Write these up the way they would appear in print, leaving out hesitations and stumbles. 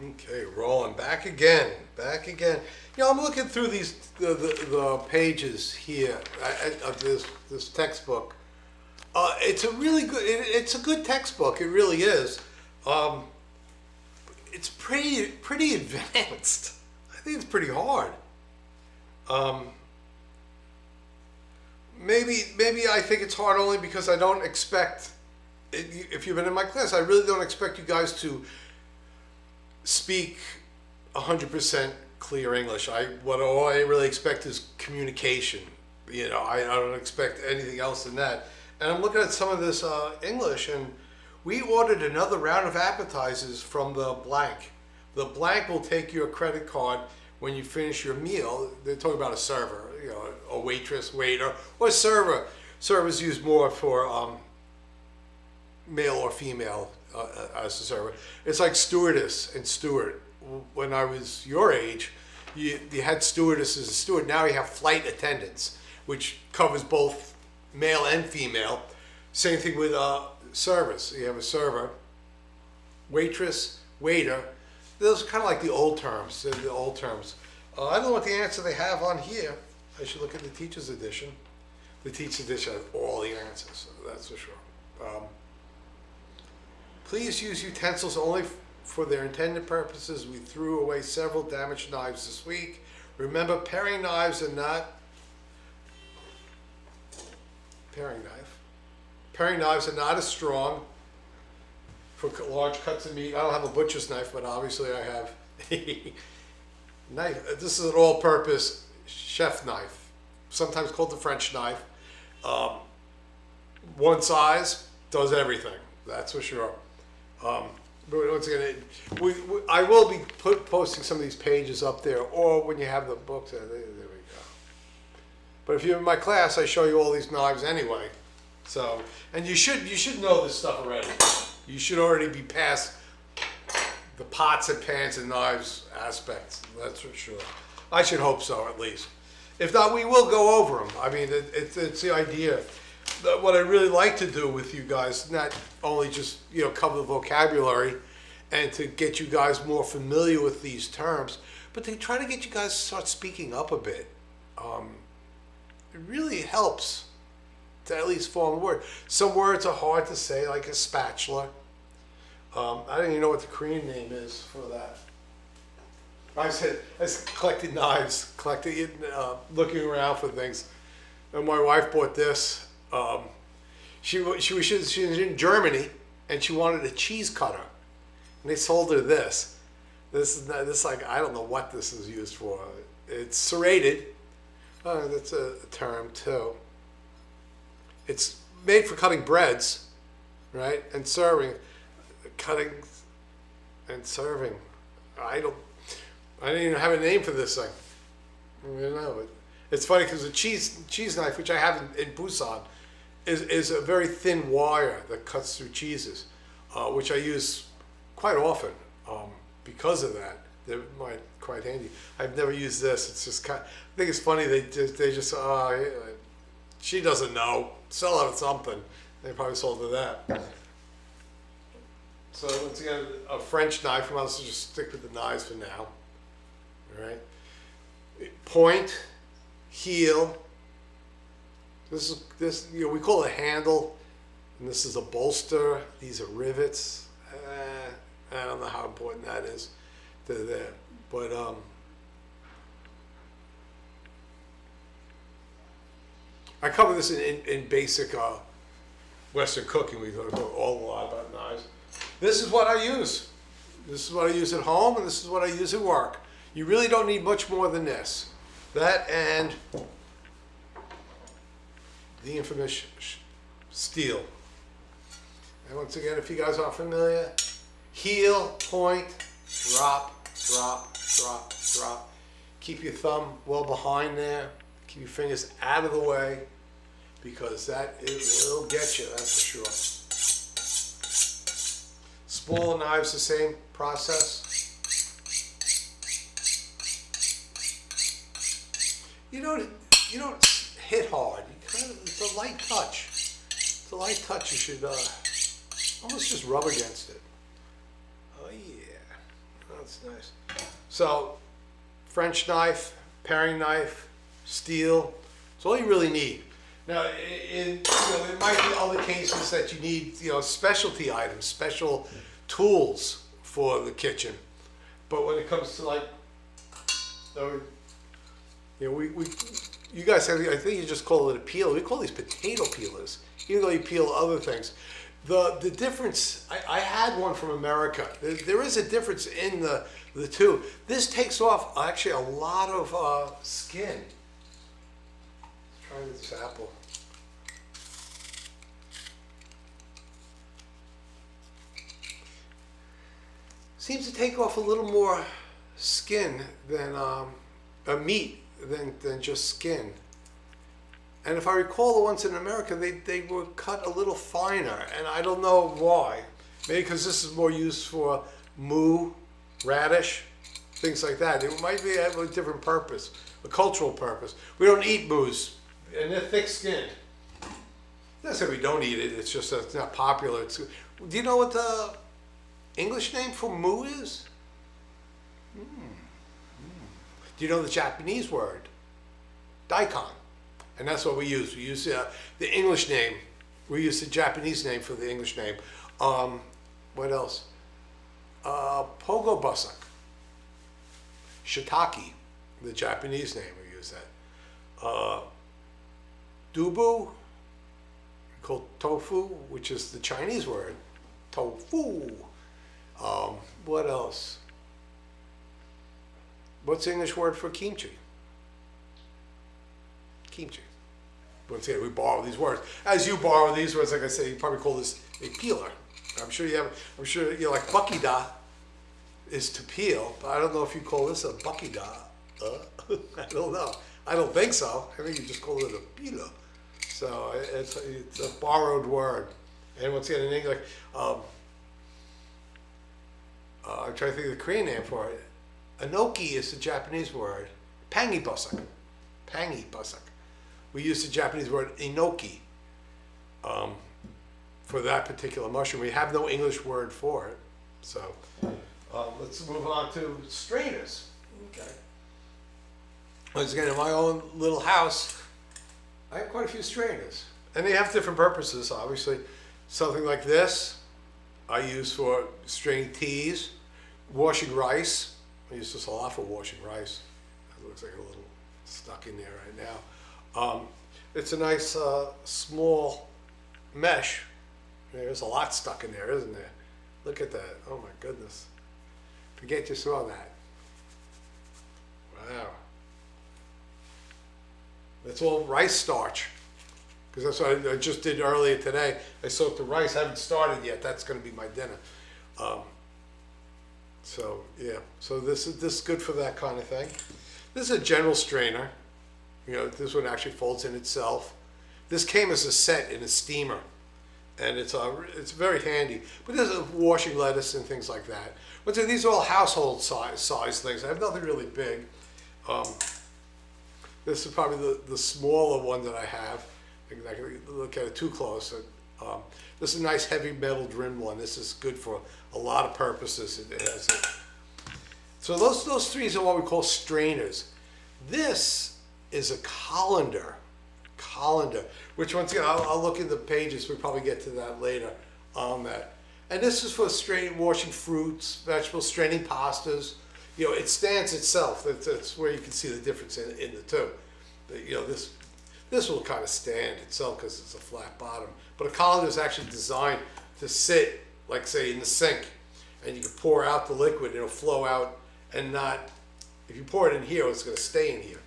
Okay, rolling back again, back again. You know, I'm looking through the pages here of this textbook. It's a really good. It's a good textbook. It really is. Um, it's pretty advanced. I think it's pretty hard. Um, maybe I think it's hard only because I don't expect. If you've been in my class, I really don't expect you guys to speak 100% clear English. All I really expect is communication. You know, I don't expect anything else than that. And I'm looking at some of this English, and we ordered another round of appetizers from the blank. The blank will take your credit card when you finish your meal. They're talking about a server, you know, a waitress, waiter, or server. Servers used more for male or female as a server. It's like stewardess and steward. When I was your age, you had stewardesses and steward. Now you have flight attendants, which covers both male and female. Same thing with servers. You have a server, waitress, waiter. Those are kind of like the old terms. They're the old terms. I don't know what the answer they have on here. I should look at the teacher's edition. The teacher's edition has all the answers, that's for sure. Please use utensils only for their intended purposes. We threw away several damaged knives this week. Remember, paring knives are not as strong for large cuts of meat. I don't have a butcher's knife, but obviously I have a knife. This is an all-purpose chef knife, sometimes called the French knife. One size does everything, that's for sure. But once again, I will be posting some of these pages up there, or when you have the books, there we go. But if you're in my class, I show you all these knives anyway. So, and you should know this stuff already. You should already be past the pots and pans and knives aspects. That's for sure. I should hope so, at least. If not, we will go over them. I mean, it's the idea. What I really like to do with you guys, not only just, you know, cover the vocabulary and to get you guys more familiar with these terms, but to try to get you guys to start speaking up a bit. It really helps to at least form a word. Some words are hard to say, like a spatula. I don't even know what the Korean name is for that. I was collecting knives, looking around for things. And my wife bought this. She was in Germany, and she wanted a cheese cutter, and they sold her this. This like, I don't know what this is used for. It's serrated. That's a term too. It's made for cutting breads, right, and serving, cutting and serving. I don't even have a name for this thing. You know, it's funny because the cheese knife, which I have in Busan, is a very thin wire that cuts through cheeses, which I use quite often because of that. They're quite handy. I've never used this. It's just I think it's funny they just she doesn't know. Sell her something. They probably sold her that. So once again, a French knife. I'll just stick with the knives for now. All right. Point, heel. This you know, we call it a handle, and this is a bolster. These are rivets. I don't know how important that is to there, but I cover this in basic Western cooking. We talk all a lot about knives. This is what I use. This is what I use at home, and this is what I use at work. You really don't need much more than this. That and the infamous steel. And once again, if you guys aren't familiar, heel, point, drop, drop, drop, drop. Keep your thumb well behind there. Keep your fingers out of the way, because it'll get you, that's for sure. Smaller knives, the same process. You don't hit hard. It's a light touch. It's a light touch. You should almost just rub against it. Oh yeah. That's nice. So, French knife, paring knife, steel. It's all you really need. Now, it might be other cases that you need, specialty items, special tools for the kitchen. But when it comes to like, you guys have, I think you just call it a peel. We call these potato peelers, even though you peel other things. The difference, I had one from America. There is a difference in the two. This takes off actually a lot of skin. Let's try this apple. Seems to take off a little more skin than meat than just skin. And if I recall, the ones in America, they were cut a little finer, and I don't know why. Maybe because this is more used for moo, radish, things like that. It might be have a different purpose, a cultural purpose. We don't eat moos, and they're thick-skinned. Not say we don't eat it, it's just that it's not popular. Do you know what the English name for moo is? Do you know the Japanese word? Daikon. And that's what we use. We use the English name. We use the Japanese name for the English name. What else? Pogo busak. Shiitake, the Japanese name, we use that. Dubu, called tofu, which is the Chinese word. Tofu. What else? What's the English word for kimchi? Kimchi. Once again, we borrow these words. As you borrow these words, like I say, you probably call this a peeler. I'm sure like bakida is to peel, but I don't know if you call this a bakida. I don't know. I don't think so. I think you just call it a peeler. So it's a borrowed word. And once again, in English, I'm trying to think of the Korean name for it. Enoki is the Japanese word. Pangi busak. Pangi busak. We use the Japanese word enoki for that particular mushroom. We have no English word for it. So let's move on to strainers. Okay. Once again, in my own little house, I have quite a few strainers. And they have different purposes, obviously. Something like this, I use for straining teas, washing rice. I use this a lot for washing rice. It looks like a little stuck in there right now. It's a nice small mesh. There's a lot stuck in there, isn't there? Look at that. Oh my goodness. Forget you saw that. Wow. That's all rice starch. Because that's what I just did earlier today. I soaked the rice. I haven't started yet. That's going to be my dinner. So yeah. So this is good for that kind of thing. This is a general strainer. This one actually folds in itself. This came as a set in a steamer, and it's very handy. But there's washing lettuce and things like that. But these are all household size things. I have nothing really big. This is probably the smaller one that I have. I can look at it too close. This is a nice heavy metal rimmed one. This is good for a lot of purposes. So those three are what we call strainers. This is a colander, which once again, I'll look in the pages. We'll probably get to that later on that. And this is for washing fruits, vegetables, straining pastas. It stands itself. That's where you can see the difference in the two. This will kind of stand itself because it's a flat bottom. But a colander is actually designed to sit, like say, in the sink. And you can pour out the liquid, it'll flow out and not, if you pour it in here, it's going to stay in here.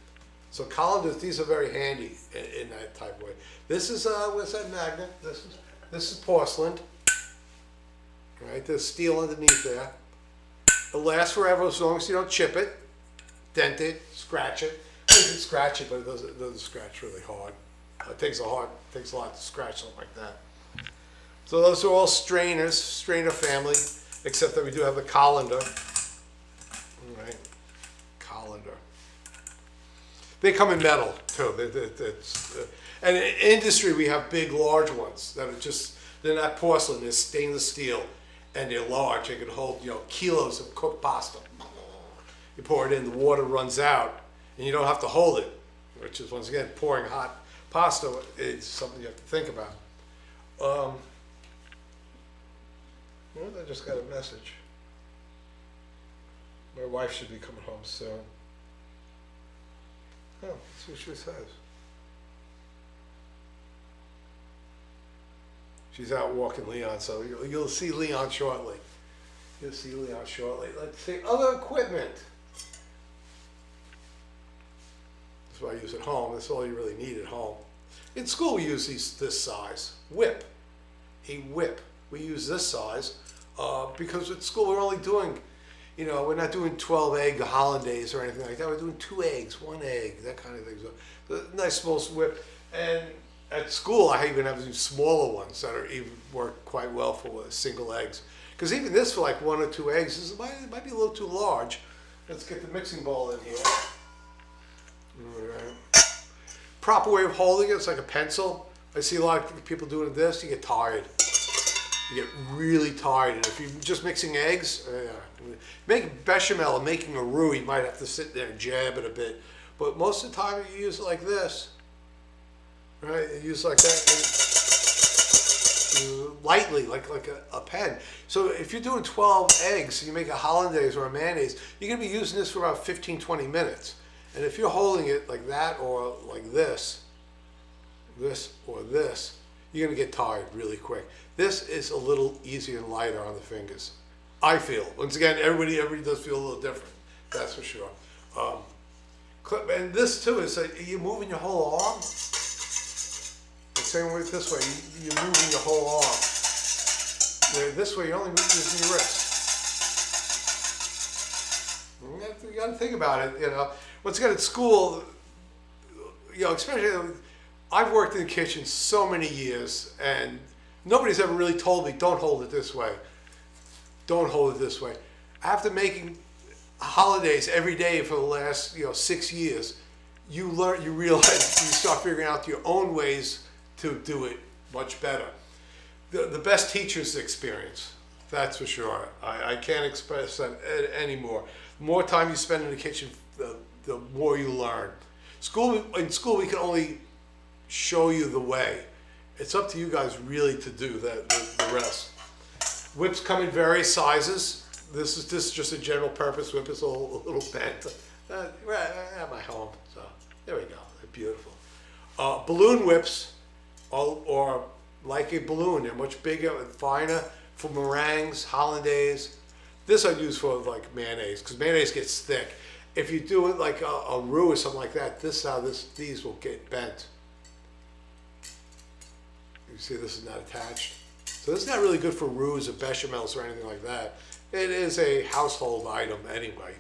So colanders, these are very handy in that type of way. This is, what's that magnet? This is porcelain. Right, there's steel underneath there. It'll last forever as long as you don't chip it, dent it, scratch it. You can scratch it, but it doesn't scratch really hard. It takes a lot to scratch something like that. So those are all strainers, strainer family, except that we do have the colander. All right, colander. They come in metal too. And in industry, we have big, large ones that are they're not porcelain, they're stainless steel, and they're large. They can hold, kilos of cooked pasta. You pour it in, the water runs out, and you don't have to hold it, which is, once again, pouring hot pasta is something you have to think about. Well, I just got a message. My wife should be coming home soon. Oh, let's see what she says. She's out walking Leon, so you'll see Leon shortly. You'll see Leon shortly. Let's see, other equipment. That's what I use at home. That's all you really need at home. In school, we use this size, whip. A whip. We use this size because at school we're only doing, we're not doing 12 egg hollandaise or anything like that. We're doing 2 eggs, 1 egg, that kind of thing. So a nice small whip. And at school, I even have these smaller ones that even work quite well for single eggs. Because even this for like 1 or 2 eggs, might be a little too large. Let's get the mixing bowl in here. All right. Proper way of holding it, it's like a pencil. I see a lot of people doing this, you get tired. You get really tired. And if you're just mixing eggs, making bechamel and making a roux, you might have to sit there and jab it a bit. But most of the time, you use it like this. Right? You use it like that. And lightly, like a pen. So if you're doing 12 eggs and you make a hollandaise or a mayonnaise, you're going to be using this for about 15-20 minutes. And if you're holding it like that or like this or this, you're going to get tired really quick. This is a little easier and lighter on the fingers, I feel. Once again, everybody does feel a little different, that's for sure. And this too is you're moving your whole arm. The same way this way, you're moving your whole arm. This way, you're only using your wrist. You got to think about it, Once again, at school, especially, I've worked in the kitchen so many years, and nobody's ever really told me, don't hold it this way. Don't hold it this way. After making holidays every day for the last, 6 years, you realize, you start figuring out your own ways to do it much better. The best teacher's experience, that's for sure. I can't express that anymore. The more time you spend in the kitchen, the more you learn. In school, we can only show you the way. It's up to you guys really to do the rest. Whips come in various sizes. This is just a general purpose whip. It's a little bent. Right at my home. So there we go. They're beautiful. Balloon whips, or like a balloon. They're much bigger and finer for meringues, hollandaise. This I'd use for like mayonnaise, because mayonnaise gets thick. If you do it like a roux or something like that, these will get bent. You see this is not attached. So this is not really good for roux or bechamels or anything like that. It is a household item anyway.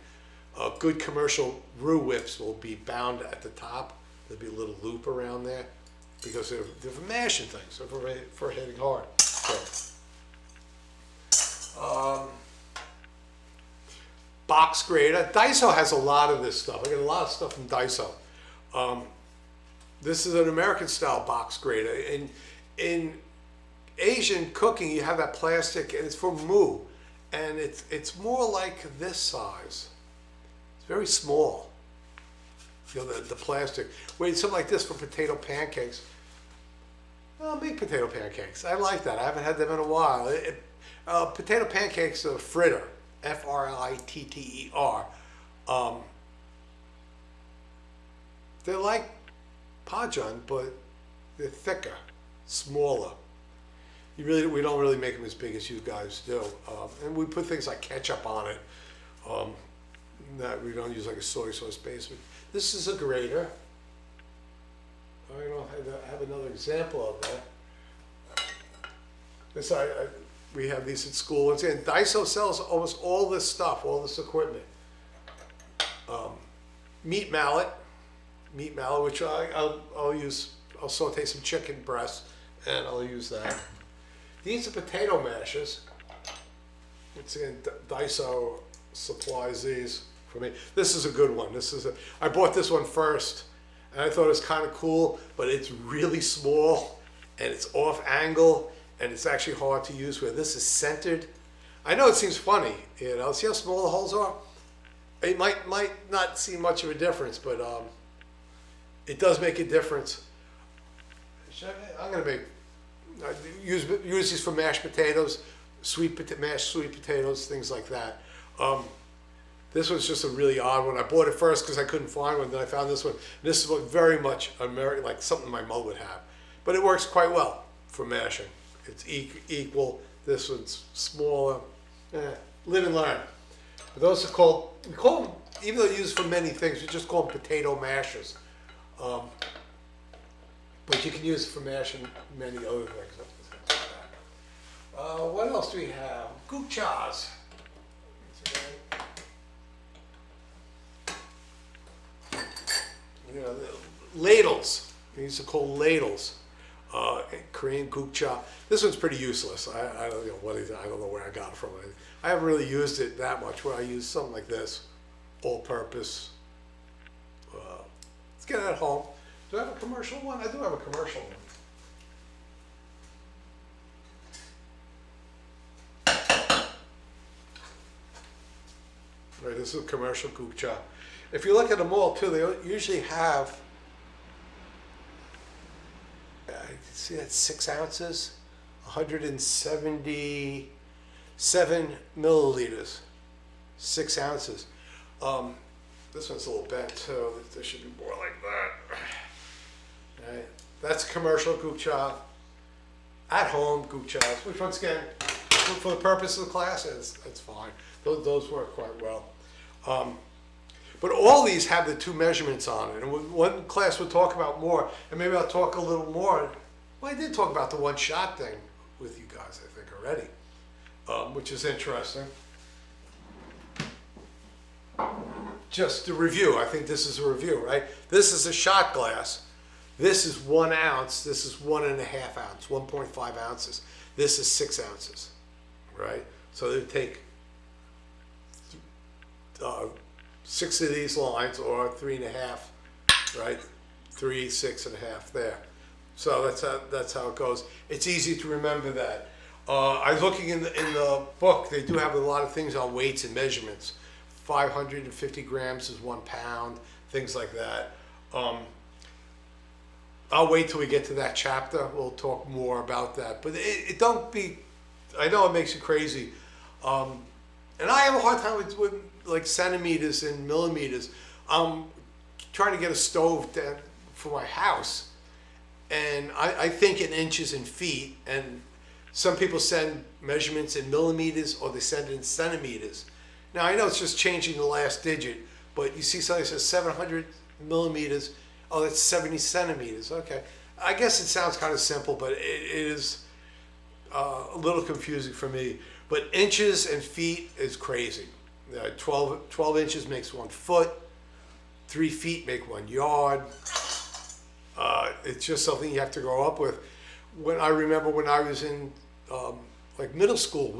Good commercial roux whips will be bound at the top. There'll be a little loop around there because they're for mashing things, so for hitting hard. So, box grater. Daiso has a lot of this stuff. I get a lot of stuff from Daiso. This is an American style box grater. In Asian cooking, you have that plastic, and it's for mu, and it's more like this size. It's very small. The plastic. Wait, something like this for potato pancakes. I'll make potato pancakes. I like that. I haven't had them in a while. Potato pancakes are fritter. Fritter. They're like Pajan, but they're thicker, smaller. We don't really make them as big as you guys do. And we put things like ketchup on it. That we don't use like a soy sauce base. This is a grater. I don't have another example of that. This we have these at school. Once again, Daiso sells almost all this stuff, all this equipment. Meat mallet, which I'll use. I'll saute some chicken breast, and I'll use that. These are potato mashers. Once again, Daiso supplies these for me. This is a good one. I bought this one first, and I thought it was kind of cool, but it's really small, and it's off angle, and it's actually hard to use where this is centered. I know it seems funny, see how small the holes are? It might not see much of a difference, but it does make a difference. I'm gonna make use these for mashed potatoes, mashed sweet potatoes, things like that. This was just a really odd one. I bought it first because I couldn't find one. Then I found this one. This is what very much American, like something my mother would have, but it works quite well for mashing. It's equal. This one's smaller. Live and learn. But those are called, we call them, even though they're used for many things, we just call them potato mashers. But you can use it for mashing many other things. What else do we have? Gupchas. You know, ladles. These are called ladles. Korean gukcha. This one's pretty useless. I don't know what I don't know where I got it from. I haven't really used it that much. Where I use something like this, all-purpose. Let's get it at home. Do I have a commercial one? I do have a commercial one. Right, this is a commercial gukcha. If you look at them all too, they usually have, you see that 6 ounces, 177 milliliters, 6 ounces. This one's a little bent too. There should be more like that. All right, that's a commercial gukcha. At home gukchas, which once again, for the purpose of the class, it's fine. Those work quite well. But all these have the 2 measurements on it. And one class we'll talk about more, and maybe I'll talk a little more. Well, I did talk about the 1-shot thing with you guys, I think, already, which is interesting. Just a review. I think this is a review, right? This is a shot glass. This is 1 ounce. This is 1.5 ounce, 1.5 ounces. This is 6 ounces, right? So they take 6 of these lines, or 3.5, right? 3, 6.5 there. So that's how it goes. It's easy to remember that. I was looking in the book. They do have a lot of things on weights and measurements. 550 grams is 1 pound. Things like that. I'll wait till we get to that chapter. We'll talk more about that. But it don't be. I know it makes you crazy. And I have a hard time with like centimeters and millimeters. I'm trying to get a stove for my house, and I think in inches and feet. And some people send measurements in millimeters, or they send it in centimeters. Now I know it's just changing the last digit, but you see something that says 700 millimeters. Oh, that's 70 centimeters. Okay, I guess it sounds kind of simple, but it is a little confusing for me. But inches and feet is crazy. 12 inches makes 1 foot. 3 feet make 1 yard. It's just something you have to grow up with. I remember when I was in like middle school,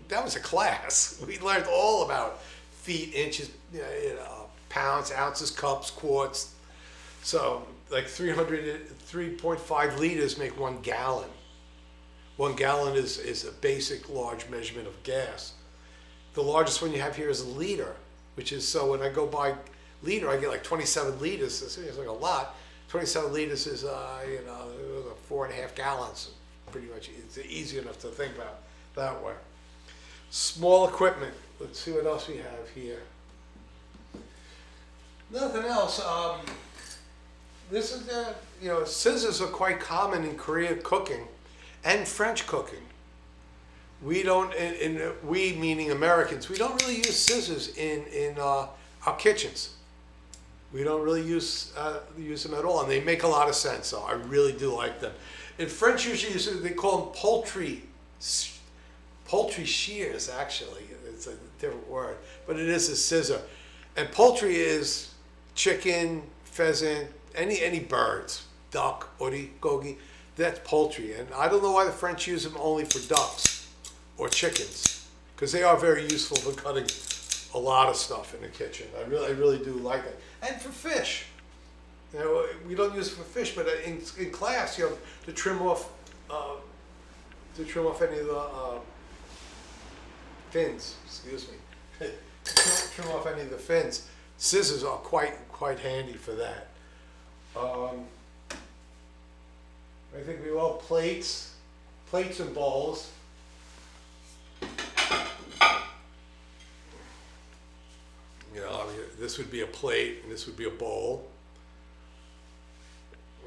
that was a class. We learned all about feet, inches, pounds, ounces, cups, quarts. So like 3.5 liters make 1 gallon. 1 gallon is a basic large measurement of gas. The largest one you have here is a liter, which is, so when I go by liter, I get like 27 liters. It's like a lot. 27 liters is 4.5 gallons. Pretty much, it's easy enough to think about that way. Small equipment. Let's see what else we have here. Nothing else. This is scissors are quite common in Korean cooking and French cooking. We don't, we meaning Americans, we don't really use scissors in our kitchens. We don't really use them at all, and they make a lot of sense. So I really do like them. In French, usually they call them poultry shears. Actually, it's a different word, but it is a scissor. And poultry is chicken, pheasant, any birds, duck, ori, gogi. That's poultry, and I don't know why the French use them only for ducks or chickens, because they are very useful for cutting a lot of stuff in the kitchen. I really do like it. And for fish, we don't use it for fish, but in class, to trim off any of the fins. Excuse me. trim off any of the fins. Scissors are quite handy for that. I think we all plates and bowls. You know, I mean, this would be a plate and this would be a bowl.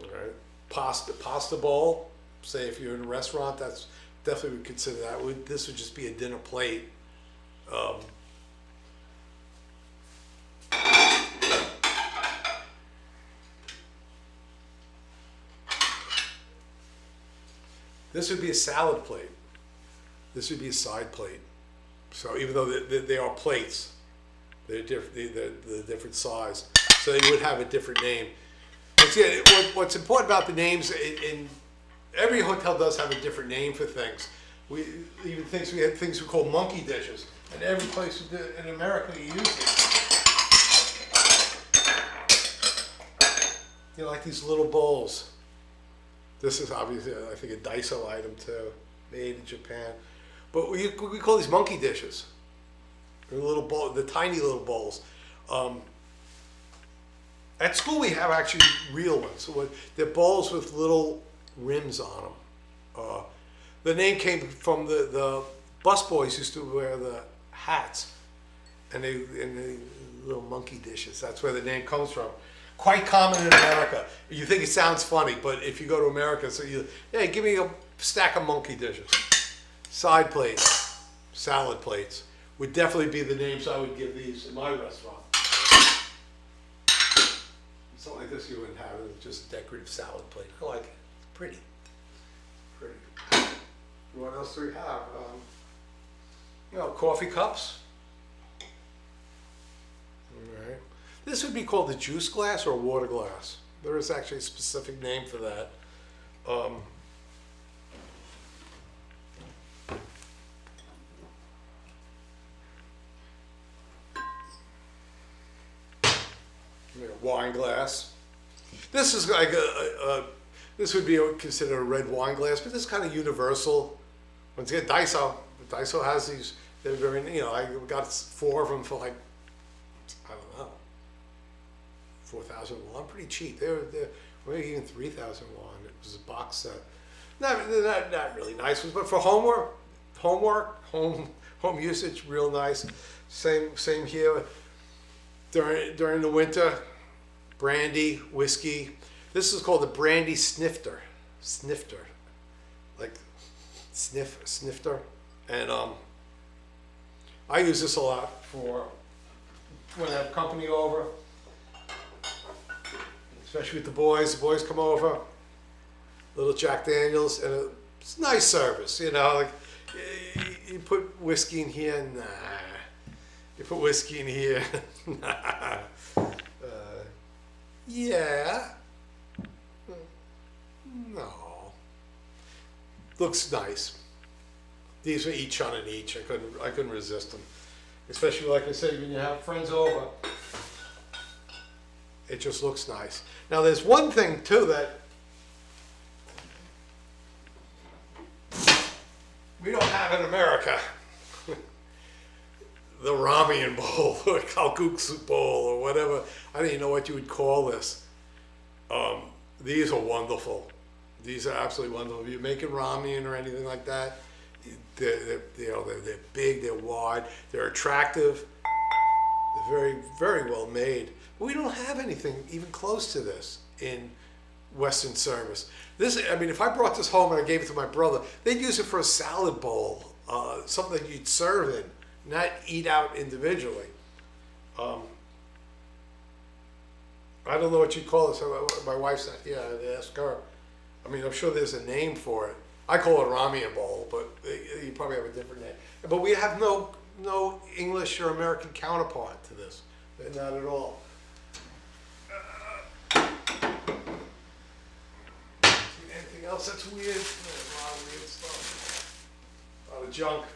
All right, pasta bowl. Say if you're in a restaurant, that's definitely would consider that. This would just be a dinner plate. This would be a salad plate. This would be a side plate. So even though they are plates, they're different size. So they would have a different name. What's important about the names in every hotel does have a different name for things. We had things we call monkey dishes, and every place in America uses it. You know, like these little bowls. This is obviously, I think, a Daiso item too, made in Japan. But we call these monkey dishes. The little bowl, the tiny little bowls. At school, we have actually real ones. So they're bowls with little rims on them. The name came from the busboys used to wear the hats, and the little monkey dishes. That's where the name comes from. Quite common in America. You think it sounds funny, but if you go to America, hey, give me a stack of monkey dishes. Side plates, salad plates would definitely be the names I would give these in my restaurant. Something like this you wouldn't have, it's just a decorative salad plate. I like it. Pretty. What else do we have? You know, coffee cups. All right. This would be called a juice glass or a water glass. There is actually a specific name for that. Wine glass. This is like this would be considered a red wine glass, but this is kind of universal. Once again, Daiso has these. They're very, you know, I got 4 of them for like, I don't know, 4,000 won, pretty cheap. They're maybe even 3,000 won. It was a box set. Not really nice ones, but for home usage, real nice. Same here. During the winter, brandy, whiskey. This is called the brandy snifter, like snifter, and I use this a lot for when I have company over, especially with the boys. The boys come over, little Jack Daniels, and it's nice service. You know, like you put whiskey in here, nah. You put whiskey in here, nah. Yeah. No. Looks nice. These were each on an each. I couldn't resist them. Especially, like I said, when you have friends over, it just looks nice. Now, there's one thing too that we don't have in America. The ramen bowl or kalguksu bowl or whatever. I don't even know what you would call this. These are wonderful. These are absolutely wonderful. If you're making ramen or anything like that, they're big, they're wide, they're attractive, they're very, very well made. But we don't have anything even close to this in Western service. This, I mean, if I brought this home and I gave it to my brother, they'd use it for a salad bowl, something that you'd serve in, not eat out individually. I don't know what you'd call this. My wife's not here. I'd ask her. I mean, I'm sure there's a name for it. I call it ramen bowl, but you probably have a different name. But we have no English or American counterpart to this. Not at all. Anything else that's weird? There's a lot of weird stuff. A lot of junk.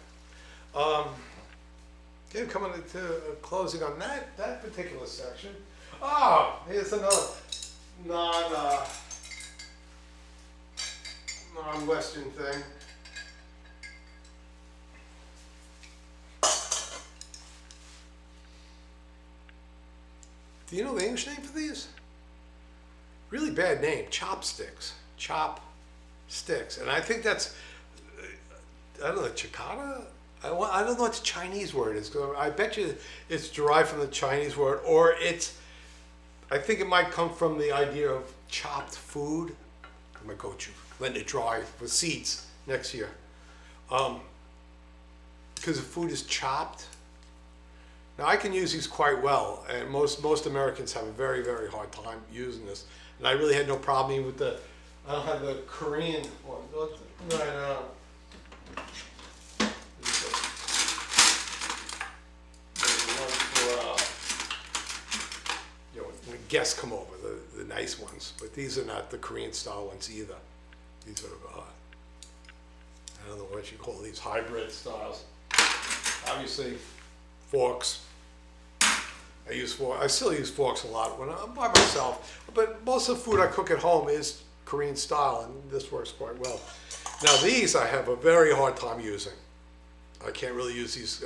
Okay, coming to closing on that particular section. Oh, here's another non-Western thing. Do you know the English name for these? Really bad name, chopsticks. Chopsticks. And I think that's, I don't know, chicada? I don't know what the Chinese word is. I bet you it's derived from the Chinese word, or I think it might come from the idea of chopped food. I'm gonna go to letting it dry with seeds next year. Because the food is chopped. Now I can use these quite well, and most Americans have a very, very hard time using this. And I really had no problem even with I don't have the Korean one. Right now. When guests come over, the nice ones, but these are not the Korean style ones either. These are, I don't know what you call these, hybrid styles. Obviously, forks. I still use forks a lot when I'm by myself, but most of the food I cook at home is Korean style, and this works quite well. Now these I have a very hard time using. I can't really use these.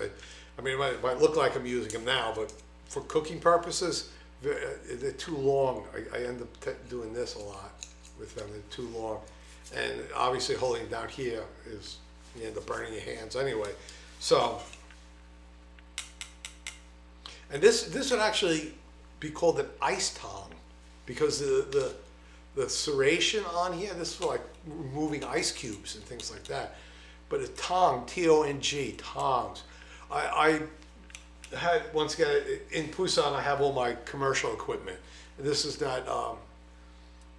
I mean, it might look like I'm using them now, but for cooking purposes, they're too long. I end up doing this a lot with them. They're too long, and obviously holding down here is, you end up burning your hands anyway. So, and this would actually be called an ice tong, because the serration on here, this is for like removing ice cubes and things like that. But a tong, T-O-N-G, tongs. I had, once again, in Busan, I have all my commercial equipment. And this is not,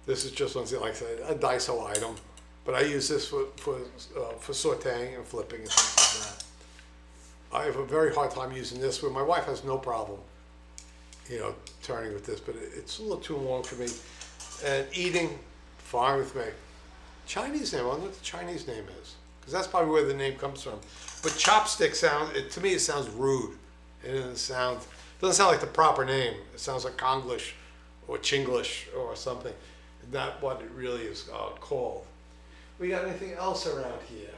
this is just, once again, like I said, a Daiso item. But I use this for sauteing and flipping and things like that. I have a very hard time using this, where my wife has no problem, turning with this, but it's a little too long for me. And eating, fine with me. Chinese name, I don't know what the Chinese name is, because that's probably where the name comes from. But chopstick to me, it sounds rude. It doesn't sound like the proper name. It sounds like Konglish or Chinglish or something. Not what it really is called. We got anything else around here?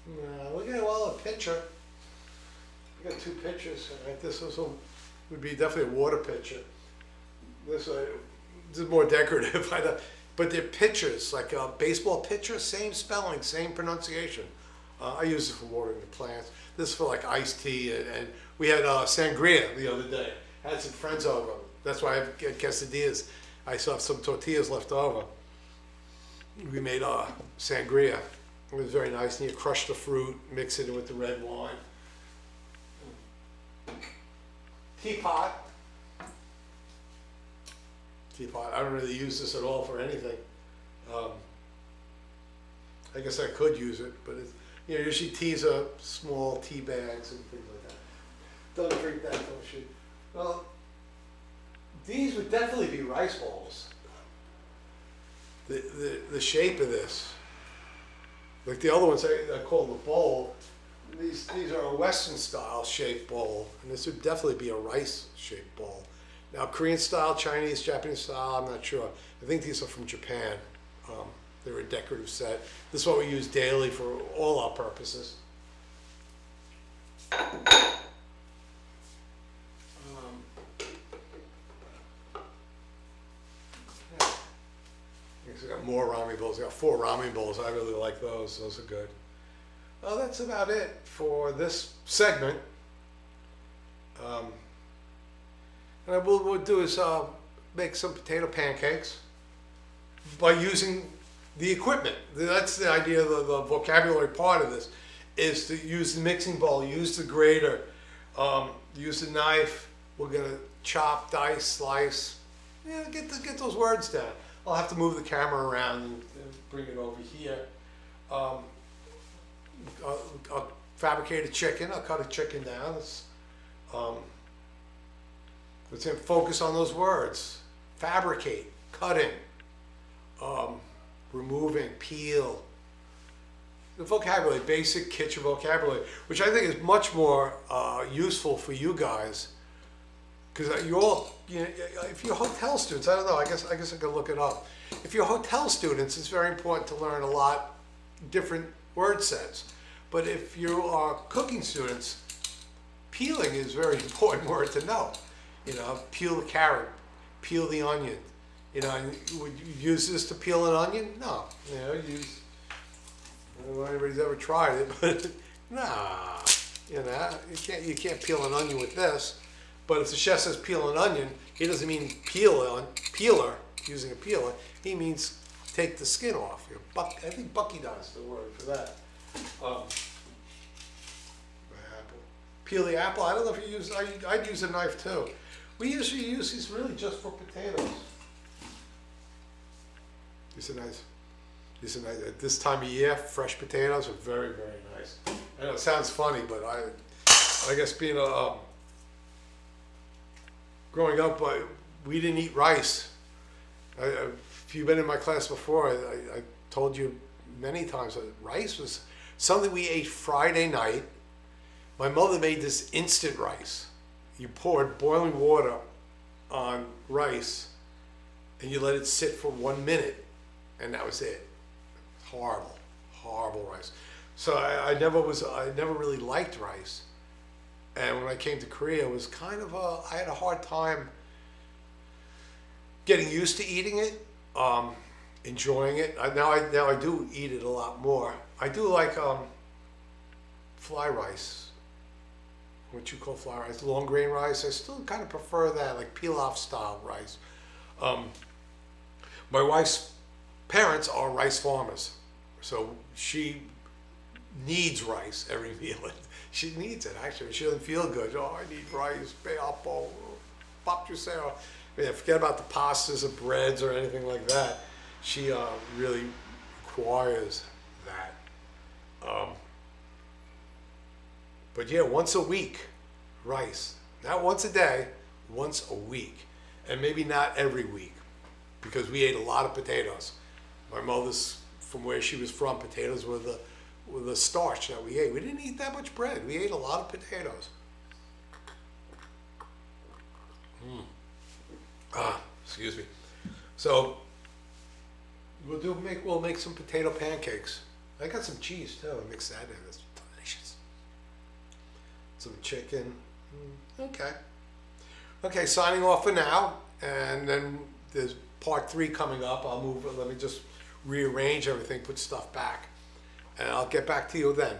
No, look at a picture. We got two pictures. Right? This would be definitely a water pitcher. This is more decorative, but they're pitchers, like a baseball pitcher, same spelling, same pronunciation. I use it for watering the plants. This is for like iced tea, and we had sangria the other day. I had some friends over. That's why I have quesadillas. I still have some tortillas left over. We made sangria. It was very nice, and you crush the fruit, mix it in with the red wine. Teapot. I don't really use this at all for anything. I guess I could use it, but usually teas are small tea bags and things like that. Don't drink that, don't you? Well, these would definitely be rice bowls. The shape of this, like the other ones I call the bowl, these are a Western style shaped bowl, and this would definitely be a rice shaped bowl. Now, Korean style, Chinese, Japanese style, I'm not sure. I think these are from Japan. They're a decorative set. This is what we use daily for all our purposes. I got more ramen bowls. I got 4 ramen bowls. I really like those. Those are good. Well, that's about it for this segment. And what we'll do is make some potato pancakes by using the equipment. That's the idea of the vocabulary part of this, is to use the mixing bowl, use the grater, use the knife. We're gonna chop, dice, slice. Get those words down. I'll have to move the camera around and bring it over here. I'll fabricate a chicken. I'll cut a chicken down. Let's focus on those words. Fabricate, cutting, removing, peel. The vocabulary, basic kitchen vocabulary, which I think is much more useful for you guys, because you all, if you're hotel students, I don't know, I guess I could look it up. If you're hotel students, it's very important to learn a lot different word sets. But if you are cooking students, peeling is a very important word to know. You know, peel the carrot, peel the onion. You know, and would you use this to peel an onion? No. You know, I don't know if anybody's ever tried it, but nah. You know, you can't peel an onion with this. But if the chef says peel an onion, he doesn't mean peeler, using a peeler. He means take the skin off. I think Bucky does the word for that. Apple. Peel the apple. I don't know if you use. I'd use a knife too. We usually use these really just for potatoes. These are nice. At this time of year, fresh potatoes are very, very nice. I know it sounds funny, but I guess being growing up, we didn't eat rice. If you've been in my class before, I told you many times that rice was something we ate Friday night. My mother made this instant rice. You poured boiling water on rice, and you let it sit for 1 minute, and that was it. Horrible, horrible rice. So I never really liked rice. And when I came to Korea, it was kind of I had a hard time getting used to eating it, enjoying it. Now I do eat it a lot more. I do like fly rice, what you call fly rice, long grain rice. I still kind of prefer that, like pilaf style rice. My wife's parents are rice farmers, so she needs rice every meal. She needs it, actually. She doesn't feel good. Oh, I need rice, beapo, pop juseo. Yeah, forget about the pastas or breads or anything like that. She really requires that. But yeah, once a week, rice. Not once a day, once a week. And maybe not every week, because we ate a lot of potatoes. My mother's, from where she was from, potatoes were the starch that we ate. We didn't eat that much bread. We ate a lot of potatoes. Excuse me. So we'll make some potato pancakes. I got some cheese too. I mix that in. It's delicious. Some chicken. Okay. Okay, signing off for now. And then there's part 3 coming up. Let me just rearrange everything, put stuff back. And I'll get back to you then.